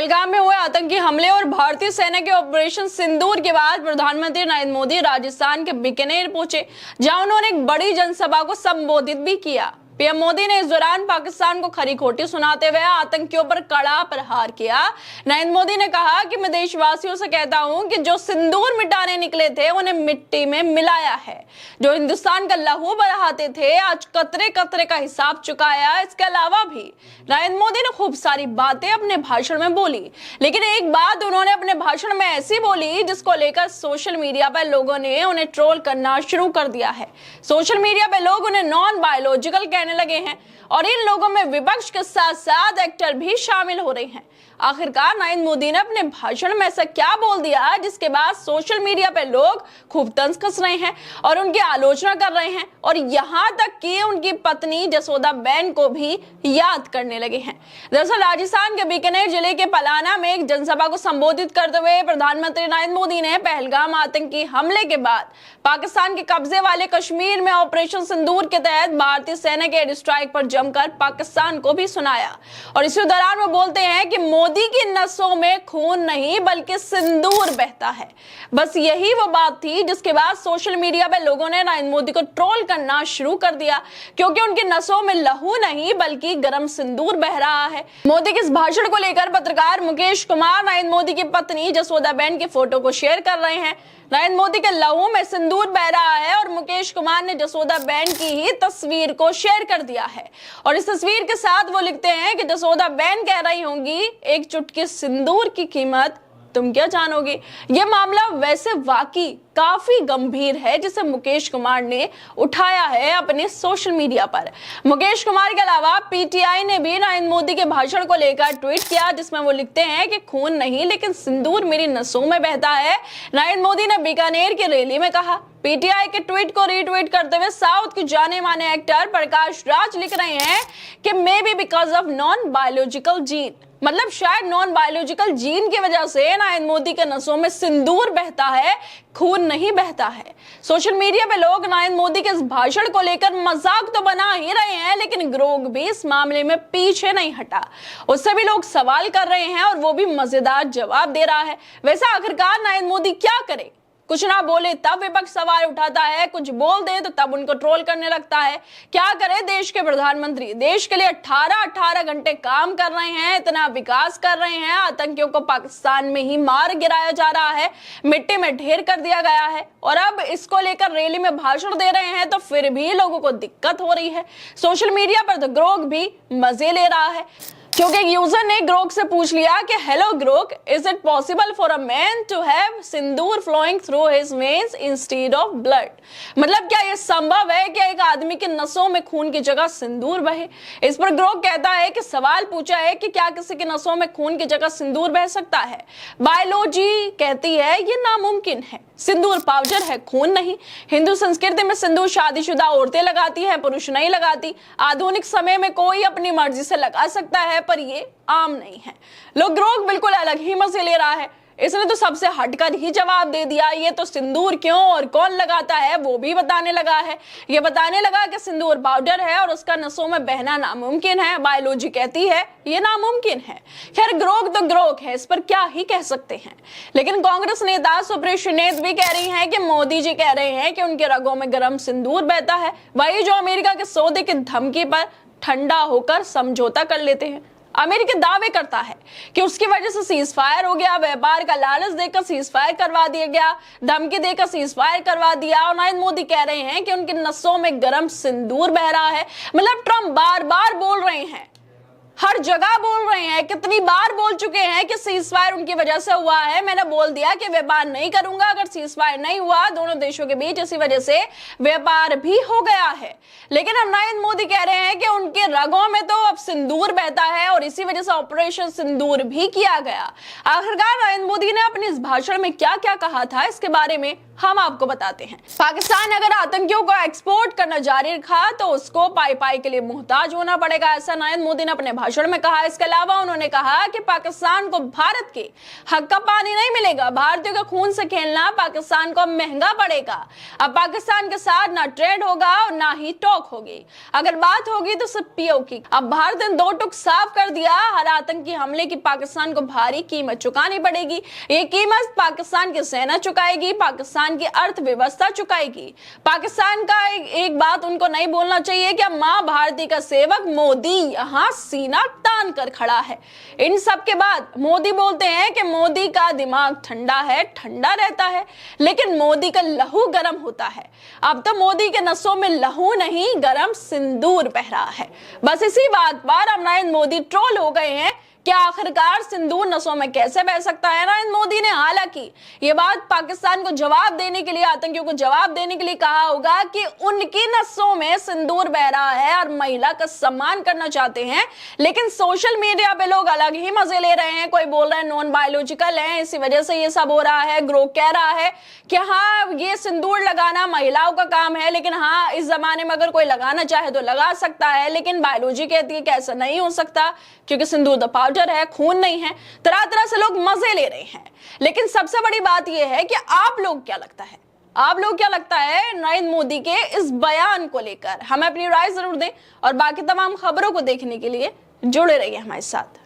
पहलगाम में हुए आतंकी हमले और भारतीय सेना के ऑपरेशन सिंदूर के बाद प्रधानमंत्री नरेंद्र मोदी राजस्थान के बीकानेर पहुंचे, जहां उन्होंने एक बड़ी जनसभा को संबोधित भी किया। पीएम मोदी ने इस दौरान पाकिस्तान को खरी खोटी सुनाते हुए आतंकियों पर कड़ा प्रहार किया। नरेंद्र मोदी ने कहा कि मैं देशवासियों से कहता हूं कि जो सिंदूर मिटाने निकले थे उन्हें मिट्टी में मिलाया है। जो हिंदुस्तान का लहू बहाते थे आज कतरे कतरे का हिसाब चुकाया। इसके अलावा भी नरेंद्र मोदी ने खूब सारी बातें अपने भाषण में बोली, लेकिन एक बात उन्होंने अपने भाषण में ऐसी बोली जिसको लेकर सोशल मीडिया पर लोगों ने उन्हें ट्रोल करना शुरू कर दिया है। सोशल मीडिया पर लोग उन्हें नॉन बायोलॉजिकल लगे हैं और इन लोगों में विपक्ष के साथ साथ एक्टर भी शामिल हो रहे हैं। आखिरकार नरेंद्र मोदी ने अपने भाषण में ऐसा क्या बोल दिया जिसके बाद सोशल मीडिया पे लोग खूब तंज कस रहे हैं और उनकी आलोचना कर रहे हैं और यहां तक कि उनकी पत्नी जसोदाबेन को भी याद करने लगे हैं। दरअसल राजस्थान के बीकानेर जिले के पलाना में एक जनसभा को संबोधित करते हुए प्रधानमंत्री नरेंद्र मोदी ने पहलगाम आतंकी हमले के बाद पाकिस्तान के कब्जे वाले कश्मीर में ऑपरेशन सिंदूर के तहत भारतीय सेना के एयर स्ट्राइक पर जमकर पाकिस्तान को भी सुनाया। और इसी दौरान वो बोलते हैं कि मोदी की नसों में खून नहीं बल्कि सिंदूर बहता है। बस यही वो बात थी जिसके बाद सोशल मीडिया पे लोगों ने नरेंद्र मोदी को ट्रोल करना शुरू कर दिया, क्योंकि उनकी नसों में लहू नहीं बल्कि गर्म सिंदूर बह रहा है। मोदी के इस भाषण को लेकर पत्रकार मुकेश कुमार नरेंद्र मोदी की पत्नी जसोदाबेन की फोटो को शेयर कर रहे हैं। नरेंद्र मोदी के लहू में सिंदूर बह रहा है और मुकेश कुमार ने जसोदाबेन की ही तस्वीर को शेयर कर दिया है और इस तस्वीर के साथ वो लिखते हैं कि जसोदाबेन कह रही होंगी, एक चुटकी सिंदूर की कीमत तुम क्या जानोगे। यह मामला वैसे वाकई काफी गंभीर है जिसे मुकेश कुमार ने उठाया है अपने सोशल मीडिया पर। मुकेश कुमार के अलावा पीटीआई ने भी नरेंद्र मोदी के भाषण को लेकर ट्वीट किया, जिसमें वो लिखते हैं कि खून नहीं लेकिन सिंदूर मेरी नसों में बहता है, नरेंद्र मोदी ने बीकानेर की रैली में कहा। पीटीआई के ट्वीट को रीट्वीट करते हुए साउथ के जाने माने एक्टर प्रकाश राज लिख रहे हैं कि may be because of non biological gene, मतलब शायद नॉन बायोलॉजिकल जीन की वजह से नरेंद्र मोदी के नसों में सिंदूर बहता है, खून नहीं बहता है। सोशल मीडिया पे लोग नरेंद्र मोदी के इस भाषण को लेकर मजाक तो बना ही रहे हैं, लेकिन ग्रोग भी इस मामले में पीछे नहीं हटा। उससे भी लोग सवाल कर रहे हैं और वो भी मजेदार जवाब दे रहा है। वैसे आखिरकार नरेंद्र मोदी क्या करे? कुछ ना बोले तब विपक्ष सवाल उठाता है, कुछ बोल दे तो तब उनको ट्रोल करने लगता है। क्या करे देश के प्रधानमंत्री? देश के लिए 18 घंटे काम कर रहे हैं, इतना विकास कर रहे हैं, आतंकियों को पाकिस्तान में ही मार गिराया जा रहा है, मिट्टी में ढेर कर दिया गया है और अब इसको लेकर रैली में भाषण दे रहे हैं तो फिर भी लोगों को दिक्कत हो रही है। सोशल मीडिया पर तो ग्रोग भी मजे ले रहा है, क्योंकि एक यूजर ने ग्रोक से पूछ लिया कि hello Grok, is it possible for a man to have sindoor flowing through his veins instead of blood? मतलब क्या यह संभव है कि एक आदमी के नसों में खून की जगह सिंदूर बहे? इस पर ग्रोक कहता है कि सवाल पूछा है कि क्या किसी के नसों में खून की जगह सिंदूर बह सकता है? बायोलॉजी कहती है ये नामुमकिन है। सिंदूर पाउडर है, खून नहीं। हिंदू संस्कृति में सिंदूर शादीशुदा औरतें लगाती हैं, पुरुष नहीं लगाती। आधुनिक समय में कोई अपनी मर्जी से लगा सकता है पर ये आम नहीं है। लोग ग्रोक बिल्कुल अलग ही मजे ले रहा है। इसने तो सबसे हटकर ही जवाब दे दिया, ये तो सिंदूर क्यों और कौन लगाता है वो भी बताने लगा है। ये बताने लगा कि सिंदूर पाउडर है और उसका नसों में बहना नामुमकिन है। बायोलॉजी कहती है ये नामुमकिन है। खैर ग्रोक तो ग्रोक है, इस पर क्या ही कह सकते हैं। लेकिन कांग्रेस नेता सुप्रीत नेत भी कह रही हैं कि मोदी जी कह रहे हैं कि उनके रगों में गर्म सिंदूर बहता है, वही जो अमेरिका के सौदे की धमकी पर ठंडा होकर समझौता कर लेते हैं। अमेरिका दावे करता है कि उसकी वजह से सीज फायर हो गया, व्यापार का लालच देकर सीज फायर करवा दिया गया, धमकी देकर सीज फायर करवा दिया और नरेंद्र मोदी कह रहे हैं कि उनकी नसों में गर्म सिंदूर बह रहा है। मतलब ट्रम्प बार बार बोल रहे हैं, हर जगह बोल रहे हैं, कितनी बार बोल चुके हैं कि सीज फायर उनकी वजह से हुआ है। मैंने बोल दिया कि व्यापार नहीं करूंगा अगर सीज फायर नहीं हुआ दोनों देशों के बीच, इसी वजह से व्यापार भी हो गया है। लेकिन अब नरेंद्र मोदी कह रहे हैं कि उनके रगों में तो अब सिंदूर बहता है और इसी वजह से ऑपरेशन सिंदूर भी किया गया। आखिरकार नरेंद्र मोदी ने अपने इस भाषण में क्या क्या कहा था, इसके बारे में हम आपको बताते हैं। पाकिस्तान अगर आतंकियों को एक्सपोर्ट करना जारी रखा तो उसको पाई पाई के लिए मुहताज होना पड़ेगा, ऐसा नरेंद्र मोदी ने अपने भाषण में कहा। इसके अलावा उन्होंने कहा कि पाकिस्तान को भारत के हक का पानी नहीं मिलेगा, भारतीयों के खून से खेलना पाकिस्तान को महंगा पड़ेगा। अब पाकिस्तान के साथ ना ट्रेड होगा और ना ही टॉक होगी, अगर बात होगी तो सिर्फ पीओ की। अब भारत ने दो टुक साफ कर दिया, हर आतंकी हमले की पाकिस्तान को भारी कीमत चुकानी पड़ेगी। ये कीमत पाकिस्तान की सेना चुकाएगी, पाकिस्तान की अर्थव्यवस्था चुकाएगी। पाकिस्तान का एक बात उनको नहीं बोलना चाहिए कि मां भारती का सेवक मोदी यहां सीना तान कर खड़ा है। इन सब के बाद मोदी बोलते हैं कि मोदी का दिमाग ठंडा है, ठंडा रहता है, लेकिन मोदी का लहू गर्म होता है। अब तो मोदी के नसों में लहू नहीं, गर्म सिंदूर बह रहा है। बस इसी बात पर अब नरेंद्र मोदी ट्रोल हो गए हैं कि आखिरकार सिंदूर नसों में कैसे बह सकता है। नरेंद्र मोदी ने हालांकि ये बात पाकिस्तान को जवाब देने के लिए, आतंकियों को जवाब देने के लिए कहा होगा कि उनकी नसों में सिंदूर बह रहा है और महिला का सम्मान करना चाहते हैं, लेकिन सोशल मीडिया पे लोग अलग ही मजे ले रहे हैं। कोई बोल रहा है नॉन बायोलॉजिकल है, इसी वजह से ये सब हो रहा है। ग्रो कह रहा है कि हाँ ये सिंदूर लगाना महिलाओं का काम है, लेकिन हाँ इस जमाने में अगर कोई लगाना चाहे तो लगा सकता है, लेकिन बायोलॉजी कहती है कि ऐसा नहीं हो सकता क्योंकि सिंदूर तो पाउडर है, खून नहीं है। तरह तरह से लोग मजे ले रहे हैं, लेकिन सबसे बड़ी बात यह है कि आप लोग क्या लगता है, आप लोग क्या लगता है नरेंद्र मोदी के इस बयान को लेकर? हमें अपनी राय जरूर दें और बाकी तमाम खबरों को देखने के लिए जुड़े रहिए हमारे साथ।